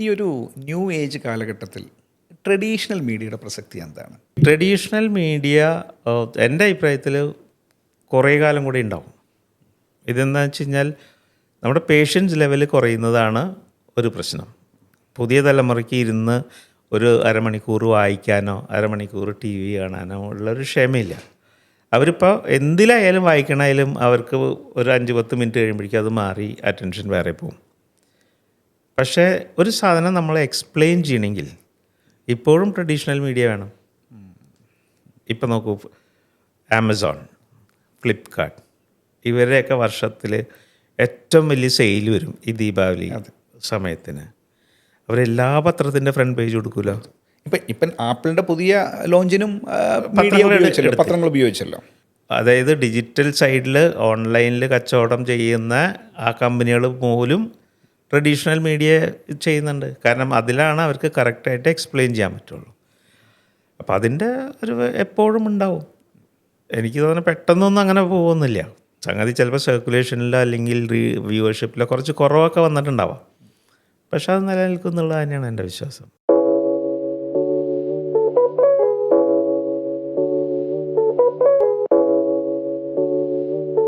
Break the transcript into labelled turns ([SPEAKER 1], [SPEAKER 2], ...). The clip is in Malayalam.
[SPEAKER 1] ഈ ഒരു ന്യൂ ഏജ് കാലഘട്ടത്തിൽ ട്രഡീഷണൽ മീഡിയയുടെ പ്രസക്തി എന്താണ്?
[SPEAKER 2] ട്രഡീഷണൽ മീഡിയ എൻ്റെ അഭിപ്രായത്തിൽ കുറേ കാലം കൂടി ഉണ്ടാവും. ഇതെന്താ വെച്ച് കഴിഞ്ഞാൽ നമ്മുടെ പേഷ്യൻസ് ലെവൽ കുറയുന്നതാണ് ഒരു പ്രശ്നം. പുതിയ തലമുറയ്ക്ക് ഇരുന്ന് ഒരു അരമണിക്കൂർ വായിക്കാനോ അരമണിക്കൂർ ടി വി കാണാനോ ഉള്ളൊരു ക്ഷമയില്ല. അവരിപ്പോൾ എന്തിലായാലും വായിക്കണമായാലും അവർക്ക് ഒരു 5-10 മിനിറ്റ് കഴിയുമ്പോഴേക്കും അത് മാറി അറ്റൻഷൻ വേറെ പോകും. പക്ഷേ ഒരു സാധനം നമ്മൾ എക്സ്പ്ലെയിൻ ചെയ്യണമെങ്കിൽ ഇപ്പോഴും ട്രഡീഷണൽ മീഡിയ വേണം. ഇപ്പം നോക്കൂ, ആമസോൺ, ഫ്ലിപ്കാർട്ട്, ഇവരുടെയൊക്കെ വർഷത്തിൽ ഏറ്റവും വലിയ സെയിൽ വരും ഈ ദീപാവലി സമയത്തിന്. അവരെല്ലാ പത്രത്തിൻ്റെ ഫ്രണ്ട് പേജ് കൊടുക്കുമല്ലോ.
[SPEAKER 1] ഇപ്പം ആപ്പിളിൻ്റെ പുതിയ ലോഞ്ചിനും പത്രങ്ങൾ ഉപയോഗിച്ചല്ലോ.
[SPEAKER 2] അതായത് ഡിജിറ്റൽ സൈഡിൽ ഓൺലൈനിൽ കച്ചവടം ചെയ്യുന്ന ആ കമ്പനികൾ പോലും ട്രഡീഷണൽ മീഡിയ ചെയ്യുന്നുണ്ട്. കാരണം അതിലാണ് അവർക്ക് കറക്റ്റായിട്ട് എക്സ്പ്ലെയിൻ ചെയ്യാൻ പറ്റുള്ളൂ. അപ്പോൾ അതിൻ്റെ ഒരു എപ്പോഴും ഉണ്ടാവും. എനിക്ക് തോന്നുന്നു പെട്ടെന്നൊന്നും അങ്ങനെ പോകുന്നില്ല. സംഗതി ചിലപ്പോൾ സർക്കുലേഷനിലോ അല്ലെങ്കിൽ വ്യൂവർഷിപ്പിലോ കുറച്ച് കുറവൊക്കെ വന്നിട്ടുണ്ടാവാം. പക്ഷെ അത് നിലനിൽക്കുന്നുള്ളത് തന്നെയാണ് എൻ്റെ വിശ്വാസം.